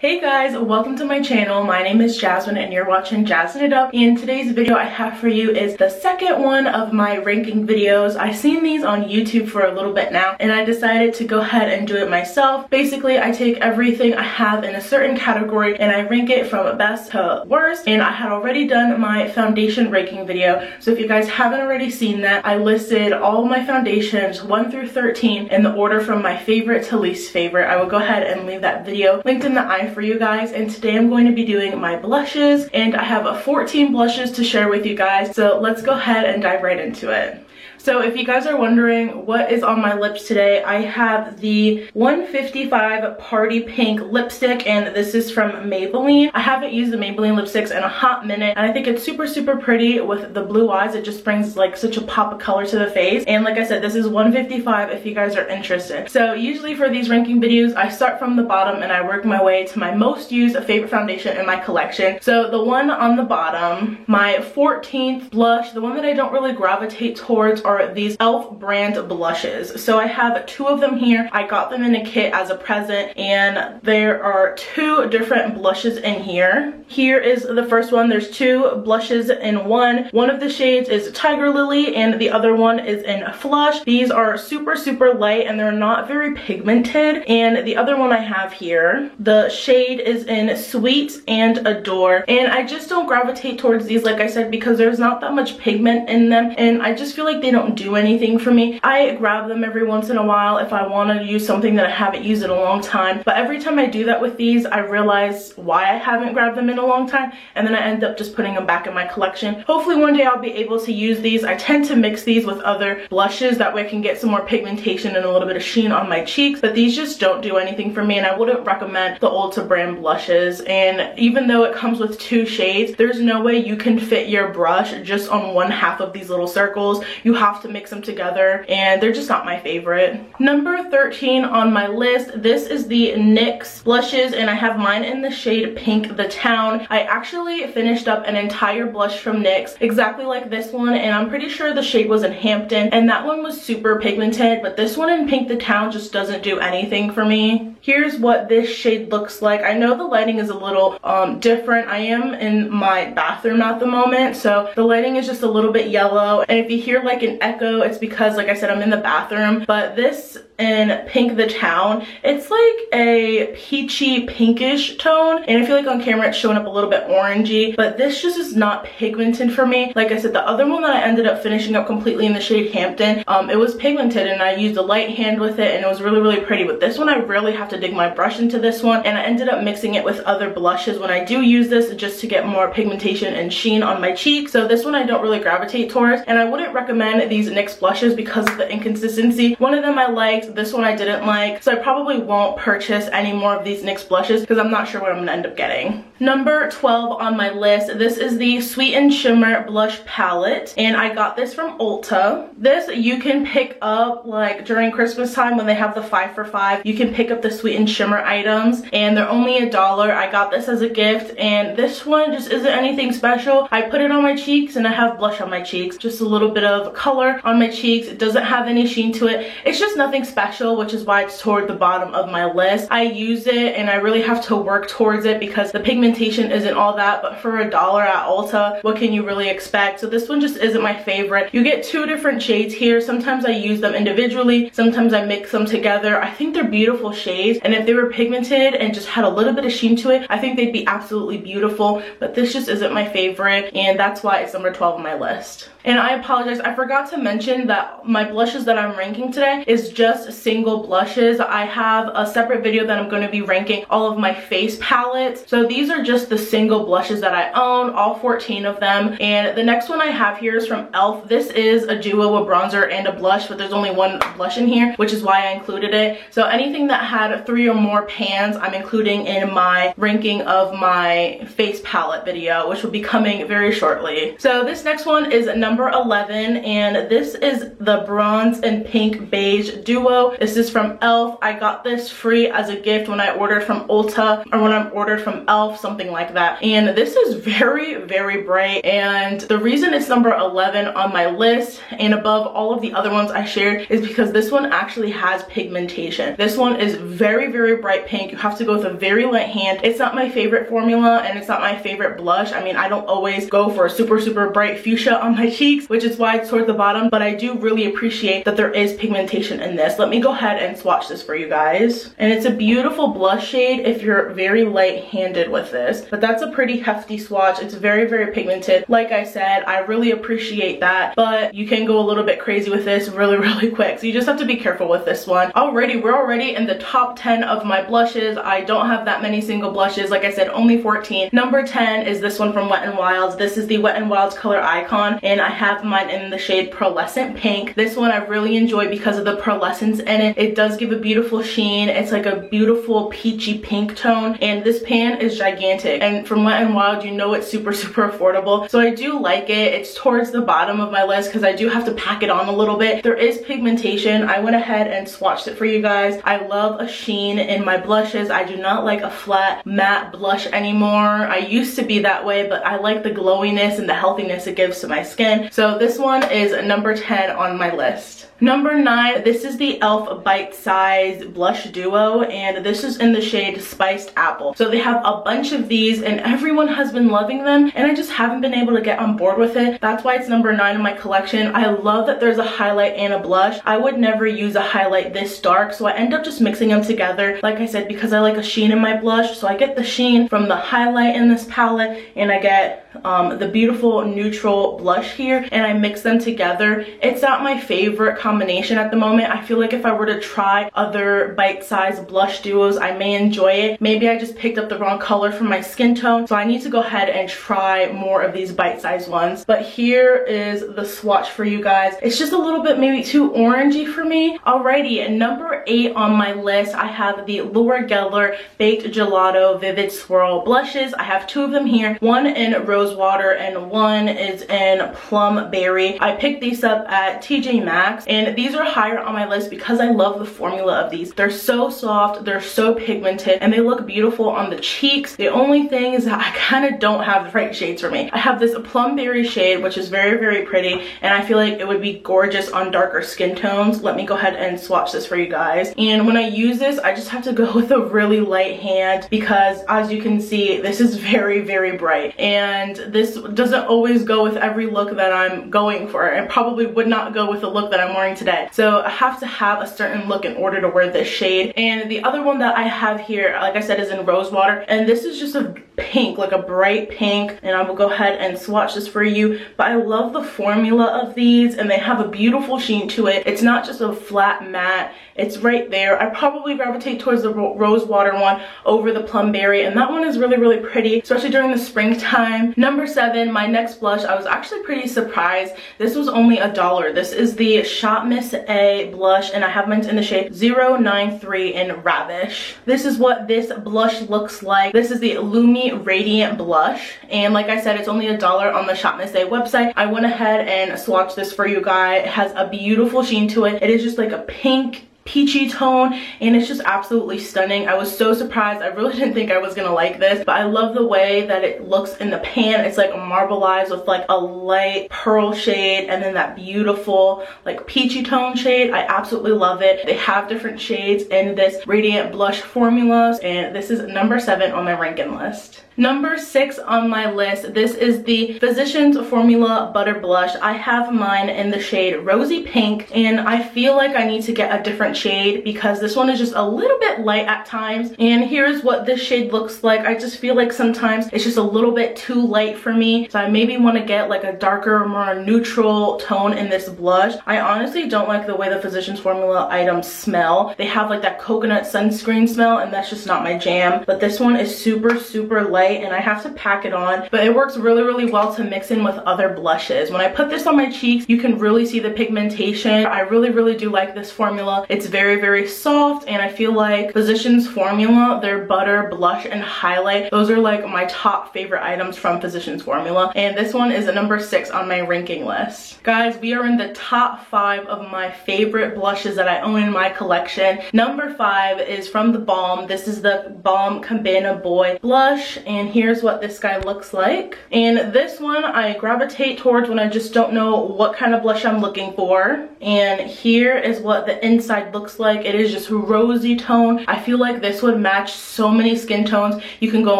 Hey guys, welcome to my channel. My name is Jasmine and you're watching Jazzin' It Up. And today's video I have for you is the second one of my ranking videos. I've seen these on YouTube for a little bit now and I decided to go ahead and do it myself. Basically, I take everything I have in a certain category and I rank it from best to worst. And I had already done my foundation ranking video. So if you guys haven't already seen that, I listed all my foundations 1 through 13 in the order from my favorite to least favorite. I will go ahead and leave that video linked in the eye for you guys, and today I'm going to be doing my blushes and I have 14 blushes to share with you guys, so let's go ahead and dive right into it. So if you guys are wondering what is on my lips today, I have the 155 Party Pink lipstick, and this is from Maybelline. I haven't used the Maybelline lipsticks in a hot minute, and I think it's super pretty with the blue eyes. It just brings like such a pop of color to the face. And like I said, this is 155 if you guys are interested. So usually for these ranking videos, I start from the bottom and I work my way to my most used favorite foundation in my collection. So the one on the bottom, my 14th blush, the one that I don't really gravitate towards are these e.l.f. brand blushes. So I have 2 of them here. I got them in a kit as a present, and there are 2 different blushes in here. Here is the first one. There's 2 blushes in one. One of the shades is Tiger Lily and the other one is in Flush. These are super light and they're not very pigmented. And the other one I have here, the shade is in Sweet and Adore. And I just don't gravitate towards these, like I said, because there's not that much pigment in them and I just feel like they don't do anything for me. I grab them every once in a while if I want to use something that I haven't used in a long time, but every time I do that with these, I realize why I haven't grabbed them in a long time, and then I end up just putting them back in my collection. Hopefully one day I'll be able to use these. I tend to mix these with other blushes, that way I can get some more pigmentation and a little bit of sheen on my cheeks, but these just don't do anything for me, and I wouldn't recommend the Ulta brand blushes. And even though it comes with 2 shades, there's no way you can fit your brush just on one half of these little circles. You have to mix them together and they're just not my favorite. Number 13 on my list, this is the NYX blushes and I have mine in the shade Pink the Town. I actually finished up an entire blush from NYX exactly like this one, and I'm pretty sure the shade was in Hampton, and that one was super pigmented, but this one in Pink the Town just doesn't do anything for me. Here's what this shade looks like. I know the lighting is a little different. I am in my bathroom at the moment, so the lighting is just a little bit yellow, and if you hear like an echo, it's because, like I said, I'm in the bathroom. But this in Pink the Town, it's like a peachy pinkish tone, and I feel like on camera it's showing up a little bit orangey, but this just is not pigmented for me. Like I said, the other one that I ended up finishing up completely in the shade Hampton, it was pigmented and I used a light hand with it and it was really pretty, but this one I really have to dig my brush into this one, and I ended up mixing it with other blushes when I do use this just to get more pigmentation and sheen on my cheeks. So this one I don't really gravitate towards, and I wouldn't recommend these NYX blushes because of the inconsistency. One of them I liked, this one I didn't like, so I probably won't purchase any more of these NYX blushes because I'm not sure what I'm gonna end up getting. Number 12 on my list, this is the Sweet and Shimmer blush palette, and I got this from Ulta. This you can pick up like during Christmas time when they have the 5 for $5. You can pick up the Sweet and Shimmer items and they're only $1. I got this as a gift, and this one just isn't anything special. I put it on my cheeks and I have blush on my cheeks, just a little bit of color on my cheeks. It doesn't have any sheen to it. It's just nothing special, which is why it's toward the bottom of my list. I use it and I really have to work towards it because the pigmentation isn't all that, but for $1 at Ulta, what can you really expect? So this one just isn't my favorite. You get 2 different shades here. Sometimes I use them individually, sometimes I mix them together. I think they're beautiful shades, and if they were pigmented and just had a little bit of sheen to it, I think they'd be absolutely beautiful, but this just isn't my favorite, and that's why it's number 12 on my list. And I apologize, I forgot to mention that my blushes that I'm ranking today is just single blushes. I have a separate video that I'm going to be ranking all of my face palettes. So these are just the single blushes that I own, all 14 of them. And the next one I have here is from e.l.f. This is a duo, a bronzer and a blush, but there's only 1 blush in here, which is why I included it. So anything that had 3 or more pans, I'm including in my ranking of my face palette video, which will be coming very shortly. So this next one is number 11, and this is the bronze and pink beige duo. Duo. This is from e.l.f. I got this free as a gift when I ordered from Ulta, or when I ordered from e.l.f., something like that. And this is very, very bright, and the reason it's number 11 on my list and above all of the other ones I shared is because this one actually has pigmentation. This one is very, very bright pink. You have to go with a very light hand. It's not my favorite formula, and it's not my favorite blush. I mean, I don't always go for a super, super bright fuchsia on my cheeks, which is why it's towards the bottom, but I do really appreciate that there is pigmentation in this. Let me go ahead and swatch this for you guys. And it's a beautiful blush shade if you're very light-handed with this, but that's a pretty hefty swatch. It's very, very pigmented. Like I said, I really appreciate that, but you can go a little bit crazy with this really, really quick, so you just have to be careful with this one. We're already in the top 10 of my blushes. I don't have that many single blushes. Like I said, only 14. Number 10 is this one from Wet n Wilds. This is the Wet n Wilds Color Icon, and I have mine in the shade Pearlescent Pink. This one I really enjoy because of the pearlescence in it. It does give a beautiful sheen. It's like a beautiful peachy pink tone, and this pan is gigantic, and from Wet n Wild, you know it's super, super affordable, so I do like it. It's towards the bottom of my list because I do have to pack it on a little bit. There is pigmentation. I went ahead and swatched it for you guys. I love a sheen in my blushes. I do not like a flat matte blush anymore. I used to be that way, but I like the glowiness and the healthiness it gives to my skin. So this one is number 10 on my list. Number 9, this is the e.l.f. Bite Size Blush Duo, and this is in the shade Spiced Apple. So they have a bunch of these, and everyone has been loving them, and I just haven't been able to get on board with it. That's why it's number 9 in my collection. I love that there's a highlight and a blush. I would never use a highlight this dark, so I end up just mixing them together, like I said, because I like a sheen in my blush. So I get the sheen from the highlight in this palette, and I get the beautiful neutral blush here, and I mix them together. It's not my favorite combination at the moment. I feel like if I were to try other bite-sized blush duos, I may enjoy it. Maybe I just picked up the wrong color for my skin tone, so I need to go ahead and try more of these bite-sized ones. But here is the swatch for you guys. It's just a little bit maybe too orangey for me. Alrighty, number 8 on my list, I have the Laura Geller Baked Gelato Vivid Swirl blushes. I have 2 of them here, one in Rose Water and one is in Plum Berry. I picked these up at TJ Maxx, and these are higher on my list because I love the formula of these. They're so soft, they're so pigmented, and they look beautiful on the cheeks. The only thing is that I kind of don't have the right shades for me. I have this Plum Berry shade, which is very, very pretty, and I feel like it would be gorgeous on darker skin tones. Let me go ahead and swatch this for you guys. And when I use this, I just have to go with a really light hand because, as you can see, this is very, very bright, and this doesn't always go with every look that I'm going for. It probably would not go with the look that I'm wearing today. So I have to have a certain look in order to wear this shade. And the other one that I have here, like I said, is in Rose Water, and this is just a pink, like a bright pink, and I will go ahead and swatch this for you. But I love the formula of these, and they have a beautiful sheen to it. It's not just a flat matte, it's right there. I probably gravitate towards the Rose Water one over the Plum Berry, and that one is really, really pretty, especially during the springtime. Number 7, my next blush, I was actually pretty surprised. This was only $1. This is the Shop Miss A blush, and I have mine in the shade 093 in Ravish. This is what this blush looks like. This is the Lumi Radiant Blush, and like I said, it's only $1 on the Shop Miss A website. I went ahead and swatched this for you guys. It has a beautiful sheen to it. It is just like a pink peachy tone, and it's just absolutely stunning. I was so surprised. I really didn't think I was gonna like this, but I love the way that it looks in the pan. It's like marbleized with like a light pearl shade and then that beautiful like peachy tone shade. I absolutely love it. They have different shades in this Radiant Blush formulas, and this is number 7 on my ranking list. Number 6 on my list, this is the Physicians Formula Butter Blush. I have mine in the shade Rosy Pink, and I feel like I need to get a different shade because this one is just a little bit light at times. And here's what this shade looks like. I just feel like sometimes it's just a little bit too light for me, so I maybe want to get like a darker, more neutral tone in this blush. I honestly don't like the way the Physicians Formula items smell. They have like that coconut sunscreen smell, and that's just not my jam. But this one is super, super light, and I have to pack it on, but it works really, really well to mix in with other blushes. When I put this on my cheeks, you can really see the pigmentation. I really, really do like this formula. It's It's very, very soft, and I feel like Physicians Formula, their butter, blush, and highlight, those are like my top favorite items from Physicians Formula, and this one is number 6 on my ranking list. Guys, we are in the top 5 of my favorite blushes that I own in my collection. Number 5 is from The Balm. This is the Balm Cabana Boy blush, and here's what this guy looks like. And this one I gravitate towards when I just don't know what kind of blush I'm looking for. And here is what the inside looks like. It is just rosy tone. I feel like this would match so many skin tones. You can go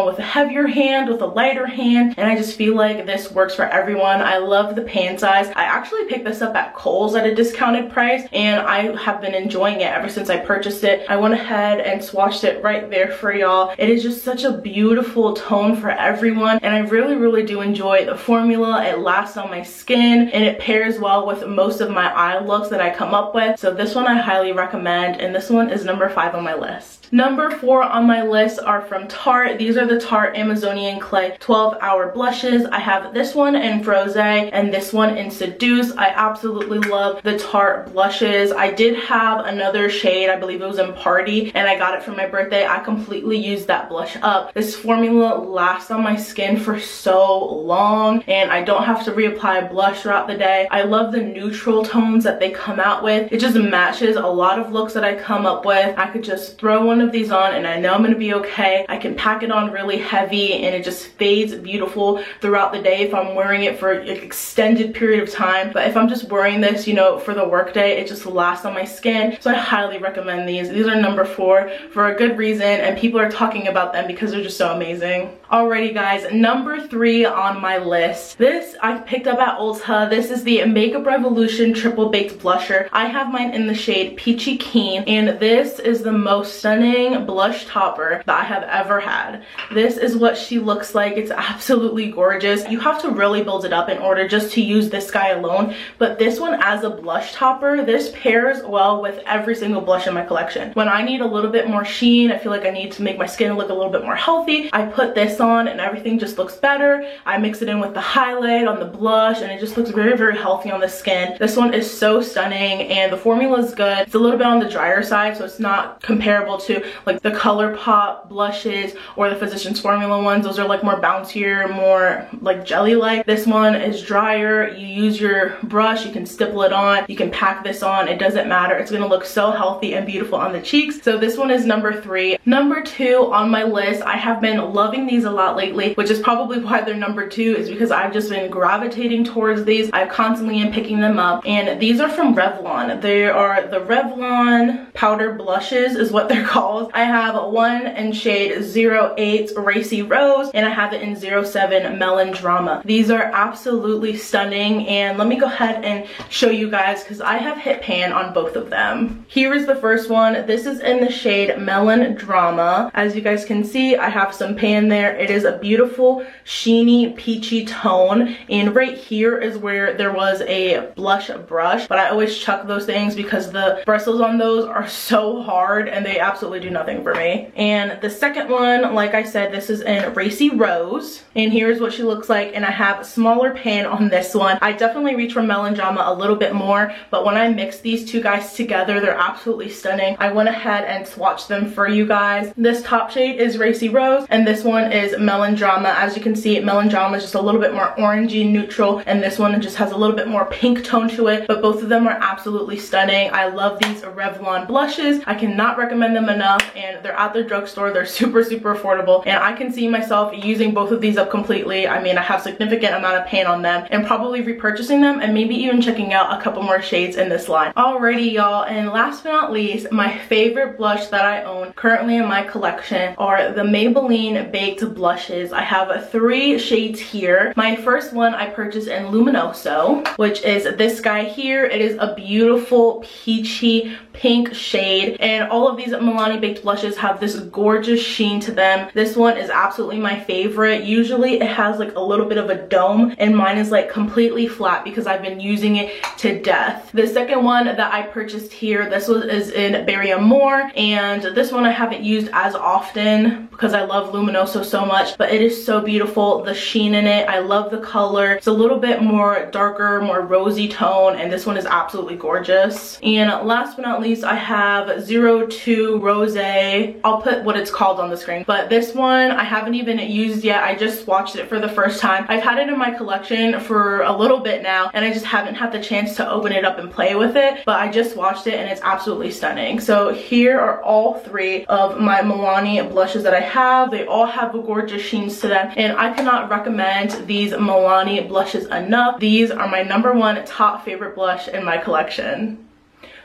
in with a heavier hand, with a lighter hand, and I just feel like this works for everyone. I love the pan size. I actually picked this up at Kohl's at a discounted price, and I have been enjoying it ever since I purchased it. I went ahead and swatched it right there for y'all. It is just such a beautiful tone for everyone, and I really, really do enjoy the formula. It lasts on my skin, and it pairs well with most of my eye looks that I come up with. So this one I highly recommend, and this one is number 5 on my list. Number 4 on my list are from Tarte. These are the Tarte Amazonian Clay 12-Hour Blushes. I have this one in Frosé and this one in Seduce. I absolutely love the Tarte blushes. I did have another shade, I believe it was in Party, and I got it for my birthday. I completely used that blush up. This formula lasts on my skin for so long, and I don't have to reapply blush throughout the day. I love the neutral tones that they come out with. It just matches a lot of looks that I come up with. I could just throw one of these on and I know I'm gonna be okay. I can pack it on really heavy and it just fades beautiful throughout the day if I'm wearing it for an extended period of time. But if I'm just wearing this, you know, for the workday, it just lasts on my skin. So I highly recommend these. These are number 4 for a good reason, and people are talking about them because they're just so amazing. Alrighty guys, number 3 on my list. This I picked up at Ulta. This is the Makeup Revolution Triple Baked Blusher. I have mine in the shade Peachy Keen, and this is the most stunning blush topper that I have ever had. This is what she looks like. It's absolutely gorgeous. You have to really build it up in order just to use this guy alone, but this one as a blush topper, this pairs well with every single blush in my collection. When I need a little bit more sheen, I feel like I need to make my skin look a little bit more healthy, I put this on and everything just looks better. I mix it in with the highlight on the blush and it just looks very, very healthy on the skin. This one is so stunning and the formula is good. It's a little bit on the drier side, so it's not comparable to like the ColourPop blushes or the Physicians Formula ones. Those are like more bouncier, more like jelly-like. This one is drier. You use your brush, you can stipple it on, you can pack this on, it doesn't matter. It's gonna look so healthy and beautiful on the cheeks. So this one is number 3. Number 2 on my list, I have been loving these a lot lately, which is probably why they're number 2, is because I've just been gravitating towards these. I constantly am picking them up, and these are from Revlon. They are the Revlon powder blushes is what they're called. I have one in shade 08 Racy Rose, and I have it in 07 Melon Drama. These are absolutely stunning, and let me go ahead and show you guys because I have hit pan on both of them. Here is the first one. This is in the shade Melon Drama. As you guys can see, I have some pan there. It is a beautiful sheeny peachy tone, and right here is where there was a blush brush, but I always chuck those things because the bristles on those are so hard and they absolutely do nothing for me. And the second one, like I said, this is in Racy Rose, and here's what she looks like, and I have a smaller pan on this one. I definitely reach for Melon Drama a little bit more, but when I mix these two guys together, they're absolutely stunning. I went ahead and swatched them for you guys. This top shade is Racy Rose, and this one is Melon Drama. As you can see, Melon Drama is just a little bit more orangey neutral, and this one just has a little bit more pink tone to it, but both of them are absolutely stunning. I love these Revlon blushes. I cannot recommend them enough, and they're at the drugstore. They're super, super affordable, and I can see myself using both of these up completely. I mean, I have significant amount of pan on them and probably repurchasing them and maybe even checking out a couple more shades in this line. Alrighty, y'all, and last but not least, my favorite blush that I own currently in my collection are the Maybelline Baked Blushes. I have 3 shades here. My first one I purchased in Luminoso, which is this guy here. It is a beautiful peachy pink shade, and all of these Milani Baked blushes have this gorgeous sheen to them. This one is absolutely my favorite. Usually it has like a little bit of a dome, and mine is like completely flat because I've been using it to death. The second one that I purchased here, this one is in Berry Amore, and this one I haven't used as often because I love Luminoso so much, but it is so beautiful. The sheen in it, I love the color. It's a little bit more darker, more rosy tone, and this one is absolutely gorgeous. And last but not least, I have 02 Rose. I'll put what it's called on the screen. But this one I haven't even used yet. I just swatched it for the first time. I've had it in my collection for a little bit now, and I just haven't had the chance to open it up and play with it. But I just swatched it and it's absolutely stunning. So here are all three of my Milani blushes that I have. They all have gorgeous sheens to them, and I cannot recommend these Milani blushes enough. These are my #1 top favorite blush in my collection.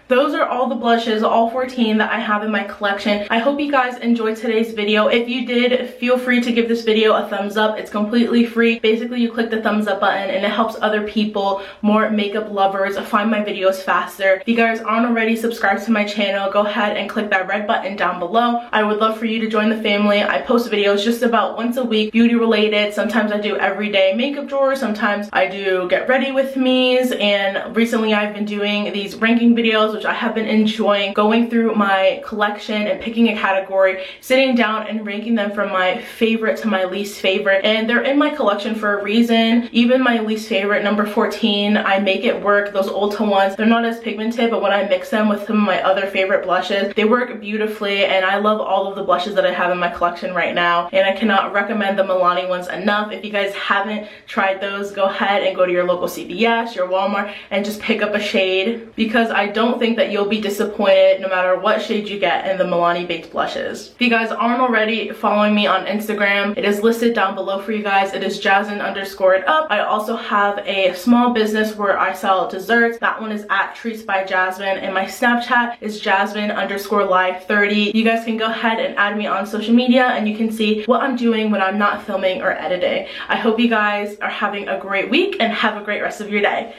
Those are all the blushes, all 14 that I have in my collection. I hope you guys enjoyed today's video. If you did, feel free to give this video a thumbs up. It's completely free. Basically, you click the thumbs up button and it helps other people, more makeup lovers, find my videos faster. If you guys aren't already subscribed to my channel, go ahead and click that red button down below. I would love for you to join the family. I post videos just about once a week, beauty related. Sometimes I do everyday makeup drawers. Sometimes I do get ready with me's. And recently I've been doing these ranking videos, which I have been enjoying, going through my collection and picking a category, sitting down and ranking them from my favorite to my least favorite. And they're in my collection for a reason. Even my least favorite, number 14, I make it work. Those Ulta ones, they're not as pigmented, but when I mix them with some of my other favorite blushes, they work beautifully. And I love all of the blushes that I have in my collection right now. And I cannot recommend the Milani ones enough. If you guys haven't tried those, go ahead and go to your local CVS, your Walmart, and just pick up a shade, because I don't think that you'll be disappointed no matter what shade you get in the Milani baked blushes. If you guys aren't already following me on Instagram, it is listed down below for you guys. It is Jasmine_it_up. I also have a small business where I sell desserts. That one is at Treats by Jasmine, and my Snapchat is Jasmine_live30. You guys can go ahead and add me on social media and you can see what I'm doing when I'm not filming or editing. I hope you guys are having a great week and have a great rest of your day.